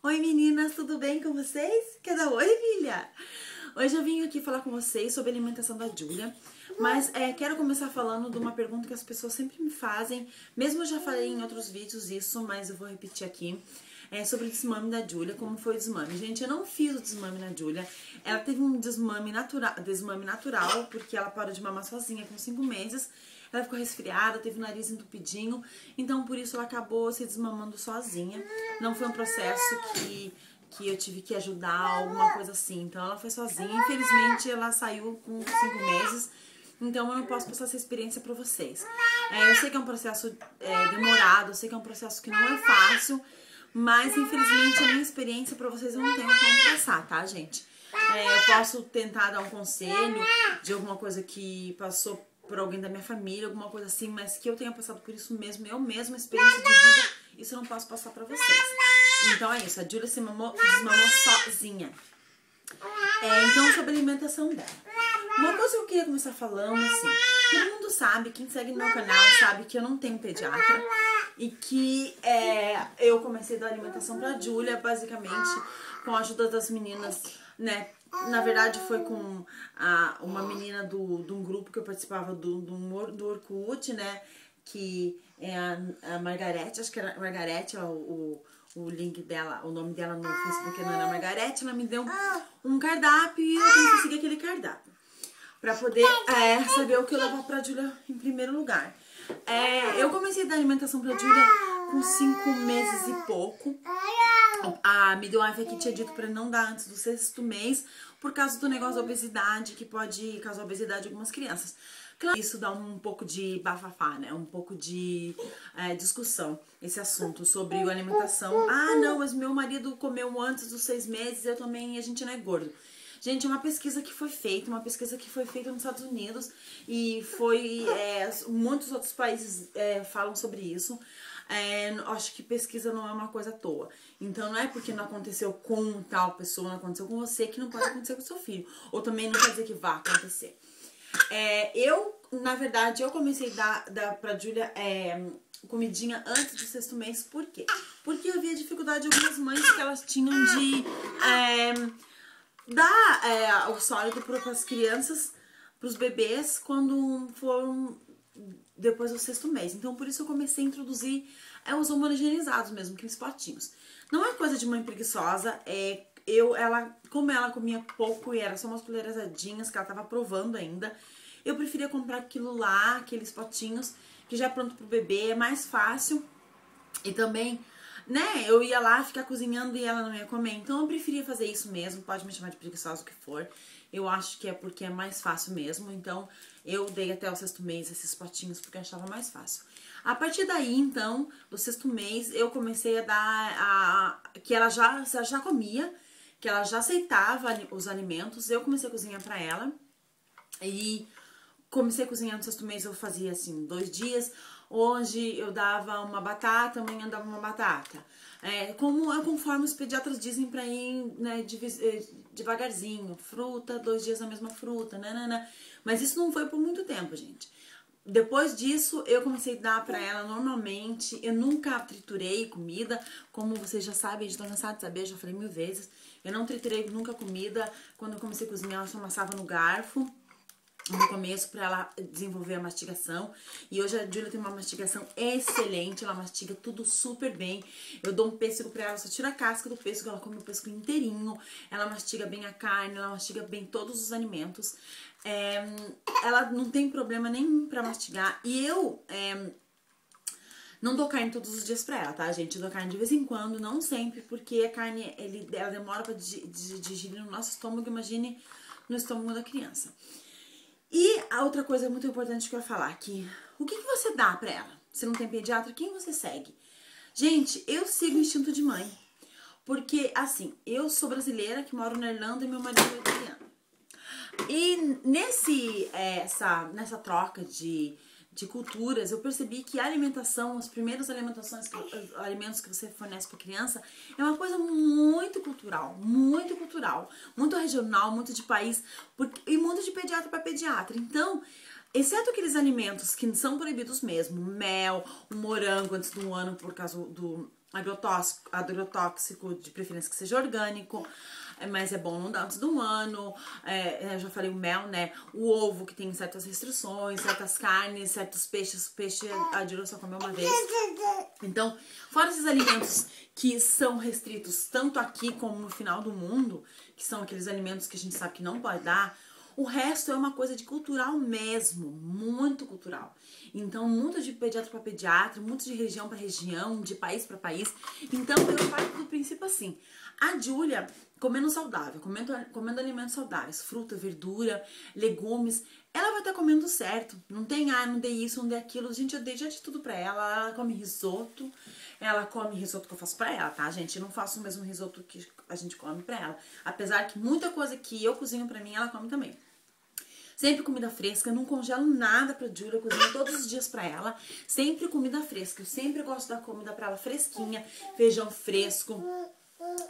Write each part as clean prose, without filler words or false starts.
Oi meninas, tudo bem com vocês? Quer dar oi, filha? Hoje eu vim aqui falar com vocês sobre a alimentação da Júlia, mas quero começar falando de uma pergunta que as pessoas sempre me fazem, mesmo eu já falei em outros vídeos isso, mas eu vou repetir aqui, sobre o desmame da Júlia, como foi o desmame. Gente, eu não fiz o desmame na Júlia, ela teve um desmame natural, porque ela parou de mamar sozinha com 5 meses, ela ficou resfriada, teve o nariz entupidinho, então por isso ela acabou se desmamando sozinha. Não foi um processo que eu tive que ajudar, alguma coisa assim. Então ela foi sozinha, infelizmente ela saiu com 5 meses, então eu não posso passar essa experiência pra vocês. Eu sei que é um processo demorado, eu sei que é um processo que não é fácil, mas infelizmente a minha experiência pra vocês eu não tenho como passar, tá, gente? Eu posso tentar dar um conselho de alguma coisa que passou por alguém da minha família, alguma coisa assim, mas que eu tenha passado por isso mesmo, eu mesma, experiência de vida, isso eu não posso passar pra vocês. Então é isso, a Júlia se desmamou sozinha. Então sobre a alimentação dela. Uma coisa que eu queria começar falando, assim, todo mundo sabe, quem segue no meu canal sabe que eu não tenho pediatra e que eu comecei a dar alimentação pra Júlia, basicamente, com a ajuda das meninas, né? Na verdade foi com uma menina de um grupo que eu participava do Orkut, né? Que é a Margarete, acho que era Margarete, o link dela, o nome dela no Facebook não era Margarete, ela me deu um cardápio e eu tenho que seguir aquele cardápio pra poder saber o que eu levar pra Júlia em primeiro lugar. Eu comecei a dar alimentação pra Júlia com 5 meses e pouco. A midwife aqui tinha dito pra não dar antes do 6º mês, por causa do negócio da obesidade, que pode causar obesidade em algumas crianças. Claro, isso dá um pouco de bafafá, né? Um pouco de discussão, esse assunto sobre a alimentação. Ah, não, mas meu marido comeu antes dos 6 meses, eu também, e a gente não é gordo. Gente, uma pesquisa que foi feita, nos Estados Unidos, e muitos outros países falam sobre isso. Acho que pesquisa não é uma coisa à toa. Então não é porque não aconteceu com tal pessoa, não aconteceu com você, que não pode acontecer com seu filho. Ou também não quer dizer que vá acontecer. Na verdade, eu comecei a dar pra Júlia comidinha antes do 6º mês. Por quê? Porque eu via dificuldade de algumas mães que elas tinham de dar o sólido para as crianças, para os bebês, quando foram depois do 6º mês. Então, por isso eu comecei a introduzir os homogeneizados mesmo, aqueles potinhos. Não é coisa de mãe preguiçosa, como ela comia pouco e era só umas colherazadinhas que ela tava provando ainda, eu preferia comprar aquilo lá, aqueles potinhos, que já é pronto pro bebê, é mais fácil. E também, né, eu ia lá ficar cozinhando e ela não ia comer. Então eu preferia fazer isso mesmo, pode me chamar de preguiçosa o que for. Eu acho que é porque é mais fácil mesmo. Então eu dei até o 6º mês esses potinhos porque eu achava mais fácil. A partir daí, então, do 6º mês, eu comecei a dar que ela já comia, que ela já aceitava os alimentos. Eu comecei a cozinhar pra ela. E comecei a cozinhar no 6º mês, eu fazia assim, 2 dias. Hoje eu dava uma batata, amanhã eu dava uma batata. Conforme os pediatras dizem pra ir, né, devagarzinho. Fruta, 2 dias a mesma fruta, nanana. Mas isso não foi por muito tempo, gente. Depois disso, eu comecei a dar pra ela normalmente. Eu nunca triturei comida, como vocês já sabem, já estão cansados de saber, já falei 1000 vezes. Eu não triturei nunca comida. Quando eu comecei a cozinhar, eu só amassava no garfo no começo pra ela desenvolver a mastigação. E hoje a Júlia tem uma mastigação excelente, ela mastiga tudo super bem. Eu dou um pêssego pra ela, só tira a casca do pêssego, ela come o pêssego inteirinho. Ela mastiga bem a carne, ela mastiga bem todos os alimentos. Ela não tem problema nenhum pra mastigar. E eu não dou carne todos os dias pra ela, tá, gente? Eu dou carne de vez em quando, não sempre, porque a carne, ela demora pra digerir no nosso estômago, imagine no estômago da criança. E a outra coisa muito importante que eu ia falar, que o que você dá pra ela? Você não tem pediatra, quem você segue? Gente, eu sigo o instinto de mãe. Porque, assim, eu sou brasileira, que moro na Irlanda e meu marido é italiano. E nessa troca de culturas, eu percebi que a alimentação, os primeiros alimentos que você fornece para criança, é uma coisa muito cultural, muito regional, muito de país, e muito de pediatra para pediatra. Então, exceto aqueles alimentos que são proibidos mesmo, mel, um morango antes do 1 ano por causa agrotóxico, de preferência que seja orgânico, mas é bom não dar antes do ano. Eu já falei o mel, né? O ovo, que tem certas restrições, certas carnes, certos peixes. Peixe a Júlia só comeu uma vez. Então, fora esses alimentos que são restritos tanto aqui como no final do mundo, que são aqueles alimentos que a gente sabe que não pode dar, o resto é uma coisa de cultural mesmo, muito cultural. Então, muito de pediatra para pediatra, muito de região para região, de país para país. Então, eu parto do princípio assim, a Júlia comendo saudável, comendo alimentos saudáveis, fruta, verdura, legumes, ela vai estar comendo certo. Não tem, não dei isso, não dei aquilo. Gente, eu dei já de tudo pra ela. Ela come risoto. Ela come risoto que eu faço pra ela, tá, gente? Eu não faço o mesmo risoto que a gente come pra ela. Apesar que muita coisa que eu cozinho pra mim, ela come também. Sempre comida fresca, eu não congelo nada pra Júlia, eu cozinho todos os dias pra ela. Sempre comida fresca, eu sempre gosto da comida pra ela fresquinha, feijão fresco,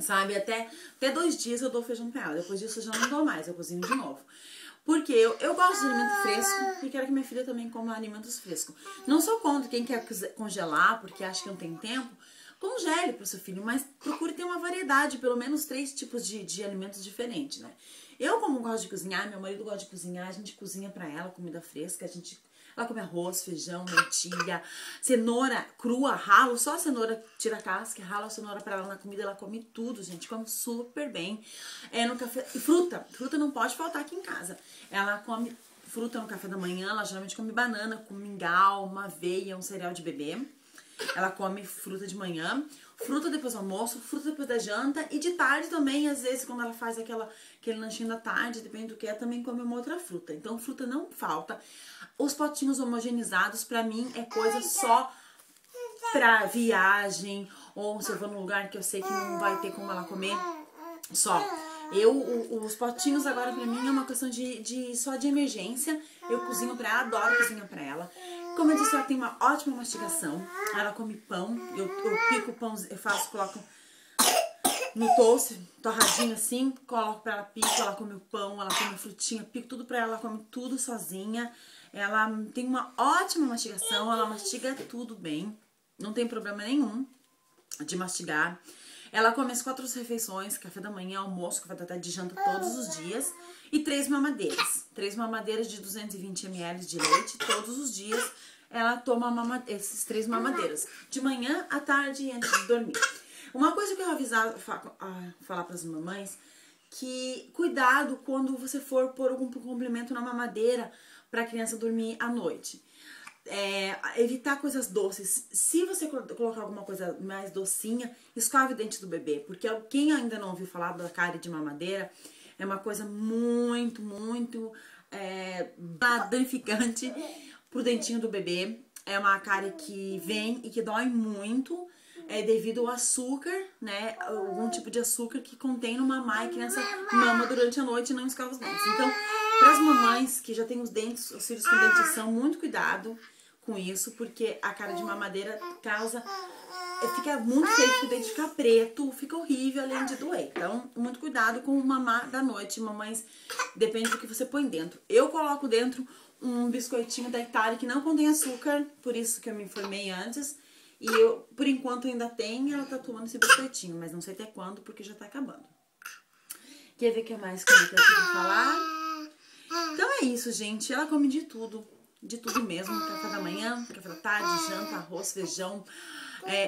sabe? Até 2 dias eu dou feijão pra ela, depois disso eu já não dou mais, eu cozinho de novo. Porque eu gosto de alimento fresco e quero que minha filha também coma alimentos frescos. Não sou contra quem quer congelar porque acha que não tem tempo. Congele pro seu filho, mas procure ter uma variedade, pelo menos 3 tipos de alimentos diferentes, né? Eu, como gosto de cozinhar, meu marido gosta de cozinhar, a gente cozinha pra ela comida fresca, ela come arroz, feijão, lentilha, cenoura crua, ralo, só a cenoura, tira a casca, rala a cenoura pra ela na comida, ela come tudo, gente, come super bem. No café, e fruta não pode faltar aqui em casa. Ela come fruta no café da manhã, ela geralmente come banana com mingau, uma aveia, um cereal de bebê. Ela come fruta de manhã, fruta depois do almoço, fruta depois da janta e de tarde também, às vezes, quando ela faz aquele lanchinho da tarde, depende do que é, também come uma outra fruta. Então, fruta não falta. Os potinhos homogeneizados, pra mim, é coisa só pra viagem, ou se eu vou num lugar que eu sei que não vai ter como ela comer, só. Os potinhos agora pra mim é uma questão só de emergência. Eu cozinho pra ela, adoro cozinhar pra ela. Como eu disse, ela tem uma ótima mastigação. Ela come pão, eu pico o pão, coloco no toast, torradinho assim, coloco pra ela, pico, ela come o pão, ela come a frutinha, pico tudo pra ela, come tudo sozinha. Ela tem uma ótima mastigação, ela mastiga tudo bem, não tem problema nenhum de mastigar. Ela come as 4 refeições, café da manhã, almoço, café da tarde, de janta todos os dias. E 3 mamadeiras. 3 mamadeiras de 220 ml de leite todos os dias. Ela toma esses 3 mamadeiras. De manhã, à tarde e antes de dormir. Uma coisa que eu falar para as mamães, que cuidado quando você for pôr algum complemento na mamadeira para a criança dormir à noite. Evitar coisas doces. Se você colocar alguma coisa mais docinha, escove o dente do bebê, porque quem ainda não ouviu falar da cárie de mamadeira, é uma coisa muito, muito danificante pro dentinho do bebê. É uma cárie que vem e que dói muito, devido ao açúcar, né? Algum tipo de açúcar que contém no mamar e a criança mama durante a noite e não escova os dentes. Então, para as mamães que já têm os filhos com dentição, muito cuidado com isso, porque a cárie de mamadeira fica muito feio, o dente fica preto, fica horrível, além de doer. Então, muito cuidado com o mamar da noite, mamães, depende do que você põe dentro. Eu coloco dentro um biscoitinho da Itália que não contém açúcar, por isso que eu me informei antes, e eu, por enquanto, ainda tenho, ela tá tomando esse biscoitinho, mas não sei até quando, porque já tá acabando. Quer ver o que mais que eu tenho que falar? Então é isso, gente, ela come de tudo mesmo, café da manhã, café da tarde, janta, arroz, feijão,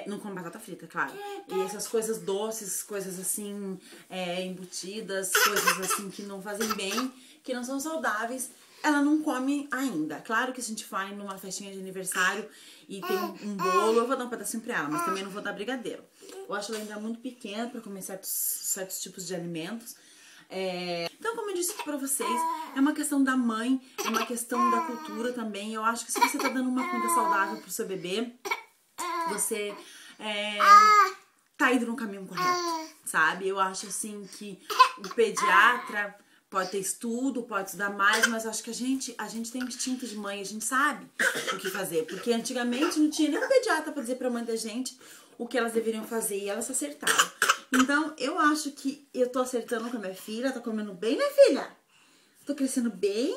não come batata frita, claro. E essas coisas doces, coisas assim, embutidas, coisas assim que não fazem bem, que não são saudáveis, ela não come ainda. Claro que se a gente vai numa festinha de aniversário e tem um bolo, eu vou dar um pedacinho pra ela, mas também não vou dar brigadeiro. Eu acho ela ainda muito pequena pra comer certos tipos de alimentos. Então, como eu disse pra vocês, é uma questão da mãe, é uma questão da cultura também. Eu acho que se você tá dando uma comida saudável pro seu bebê, você tá indo no caminho correto, sabe? Eu acho assim que o pediatra pode ter estudo, pode estudar mais, mas eu acho que a gente tem instinto de mãe, a gente sabe o que fazer. Porque antigamente não tinha nenhum pediatra pra dizer pra mãe da gente o que elas deveriam fazer e elas acertaram. Então, eu acho que eu tô acertando com a minha filha, tá comendo bem, né, filha? Tô crescendo bem,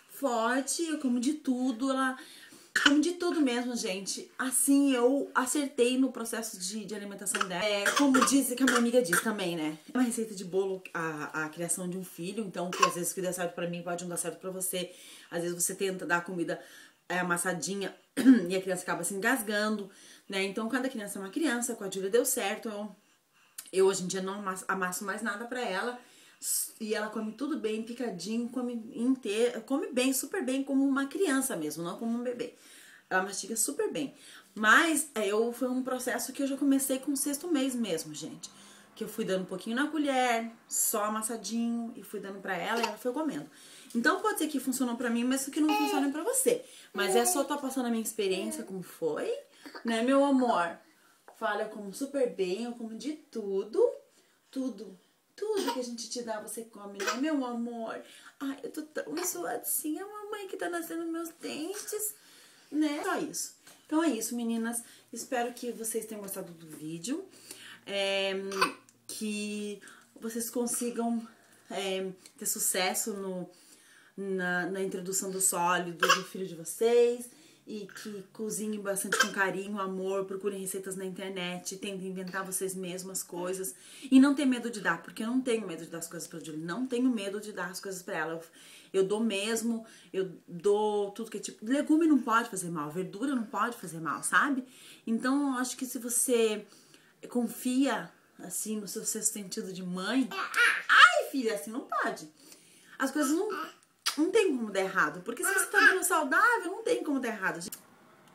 forte, eu como de tudo, ela Come de tudo mesmo, gente. Assim, eu acertei no processo de alimentação dela. Como diz, que a minha amiga diz também, né? É uma receita de bolo, a criação de um filho. Então, que às vezes o que dá certo pra mim pode não dar certo pra você. Às vezes você tenta dar a comida amassadinha e a criança acaba se engasgando, né? Então, cada criança é uma criança. Com a Júlia deu certo. Eu hoje em dia não amasso mais nada pra ela. E ela come tudo bem, picadinho, come inteiro, come bem, super bem, como uma criança mesmo, não como um bebê. Ela mastiga super bem. Mas foi um processo que eu já comecei com o 6º mês mesmo, gente. Que eu fui dando um pouquinho na colher, só amassadinho, e fui dando pra ela e ela foi comendo. Então pode ser que funcionou pra mim, mas que não funcione pra você. Mas é só tô passando a minha experiência, como foi, né, meu amor? Fala, eu como super bem, eu como de tudo, tudo que a gente te dá, você come, né, meu amor? Ai, eu tô tão suadinha, a mamãe que tá nascendo meus dentes, né? Só isso. Então é isso, meninas. Espero que vocês tenham gostado do vídeo. Que vocês consigam ter sucesso na introdução do sólido do filho de vocês. E que cozinhem bastante com carinho, amor, procurem receitas na internet, tentem inventar vocês mesmas coisas. E não tenham medo de dar, porque eu não tenho medo de dar as coisas pra Júlia. Não tenho medo de dar as coisas pra ela. Eu dou mesmo, eu dou tudo que é tipo... Legume não pode fazer mal, verdura não pode fazer mal, sabe? Então, eu acho que se você confia, assim, no seu sexto sentido de mãe... Ai, filha, assim não pode. As coisas não tem como dar errado, porque se você tá dando saudável, não tem como dar errado.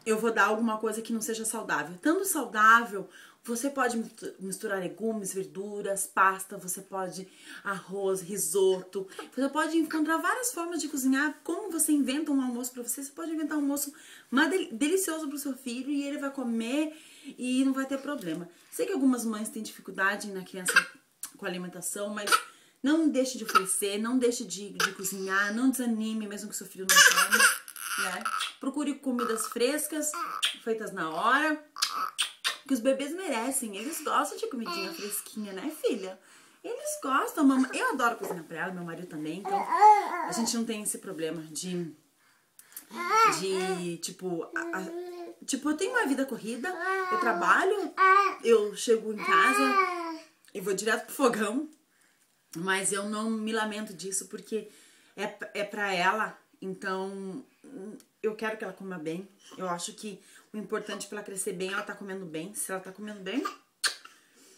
Eu vou dar alguma coisa que não seja saudável. Tanto saudável, você pode misturar legumes, verduras, pasta, você pode arroz, risoto. Você pode encontrar várias formas de cozinhar. Como você inventa um almoço pra você, você pode inventar um almoço delicioso pro seu filho e ele vai comer e não vai ter problema. Sei que algumas mães têm dificuldade na criança com a alimentação, mas... Não deixe de oferecer, não deixe de cozinhar, não desanime mesmo que seu filho não come, né? Procure comidas frescas, feitas na hora, que os bebês merecem. Eles gostam de comidinha fresquinha, né, filha? Eles gostam, mamãe. Eu adoro cozinhar pra ela, meu marido também, então a gente não tem esse problema de tipo, eu tenho uma vida corrida, eu trabalho, eu chego em casa e vou direto pro fogão. Mas eu não me lamento disso, porque é pra ela, então eu quero que ela coma bem. Eu acho que o importante pra ela crescer bem, ela tá comendo bem. Se ela tá comendo bem,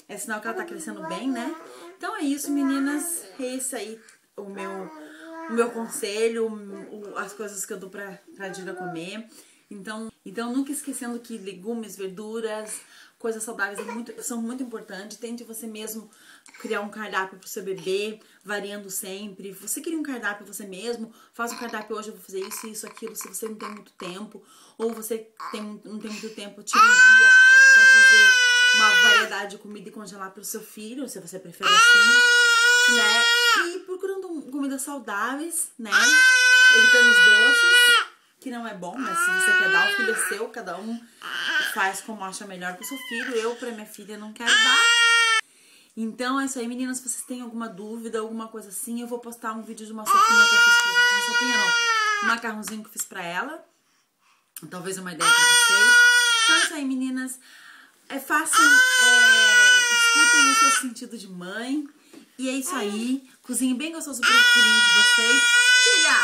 é sinal que ela tá crescendo bem, né? Então é isso, meninas. Esse aí o meu conselho, as coisas que eu dou pra Júlia comer. Então, nunca esquecendo que legumes, verduras, coisas saudáveis são muito importantes. Tente você mesmo criar um cardápio pro seu bebê, variando sempre. Você cria um cardápio você mesmo, faz um cardápio hoje, eu vou fazer isso, isso, aquilo, se você não tem muito tempo. Ou você não tem muito tempo, tira um dia pra fazer uma variedade de comida e congelar pro seu filho, se você prefere assim, né? E procurando comidas saudáveis, né? Evitando os doces, que não é bom, mas se você quer dar, o filho é seu, cada um faz como acha melhor pro seu filho. Eu, pra minha filha, não quero dar. Então é isso aí, meninas. Se vocês têm alguma dúvida, alguma coisa assim, eu vou postar um vídeo de uma sopinha que eu fiz pra ela. Uma sopinha não, um macarrãozinho que eu fiz pra ela. Talvez uma ideia pra vocês. Então é isso aí, meninas. É fácil, escutem o seu sentido de mãe. E é isso aí. Cozinhem bem gostoso pro filhinho de vocês. Filha!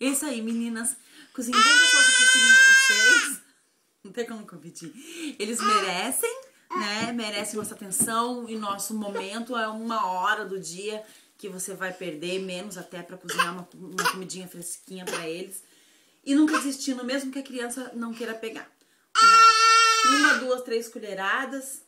É isso aí, meninas. Cozinhem bem gostoso pro filhinho de vocês. Não tem como competir. Eles merecem, né? Merecem nossa atenção e nosso momento. É 1 hora do dia que você vai perder, menos até pra cozinhar uma comidinha fresquinha pra eles. E nunca desistindo, mesmo que a criança não queira pegar, né? 1, 2, 3 colheradas,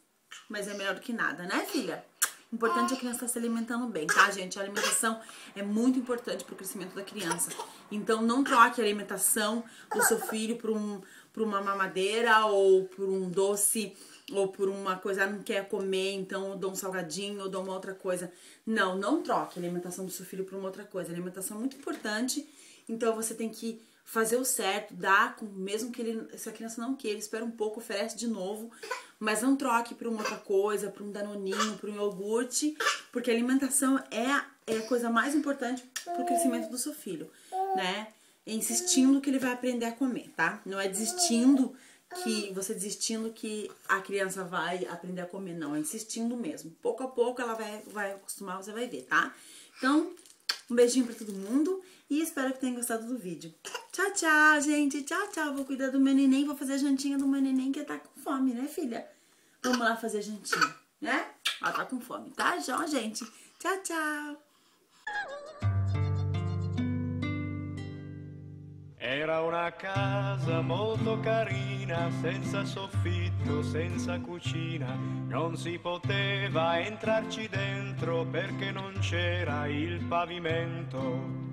mas é melhor do que nada, né, filha? O importante é a criança estar se alimentando bem, tá, gente? A alimentação é muito importante pro crescimento da criança. Então, não troque a alimentação do seu filho por uma mamadeira ou por um doce ou por uma coisa, não quer comer, então eu dou um salgadinho, eu dou uma outra coisa. Não, não troque a alimentação do seu filho por uma outra coisa. A alimentação é muito importante, então você tem que fazer o certo, dar, mesmo que se a criança não queira, espera um pouco, oferece de novo, mas não troque por uma outra coisa, por um danoninho, por um iogurte, porque a alimentação é a coisa mais importante pro crescimento do seu filho. né? Insistindo que ele vai aprender a comer, tá? Não é desistindo que você desistindo que a criança vai aprender a comer, não. É insistindo mesmo. Pouco a pouco ela vai acostumar, você vai ver, tá? Então, um beijinho pra todo mundo e espero que tenham gostado do vídeo. Tchau, tchau, gente. Tchau, tchau. Vou cuidar do meu neném, vou fazer a jantinha do meu neném que tá com fome, né, filha? Vamos lá fazer a jantinha, né? Ela tá com fome, tá, João, gente? Tchau, tchau. Era una casa molto carina, senza soffitto, senza cucina, non si poteva entrarci dentro perché non c'era il pavimento.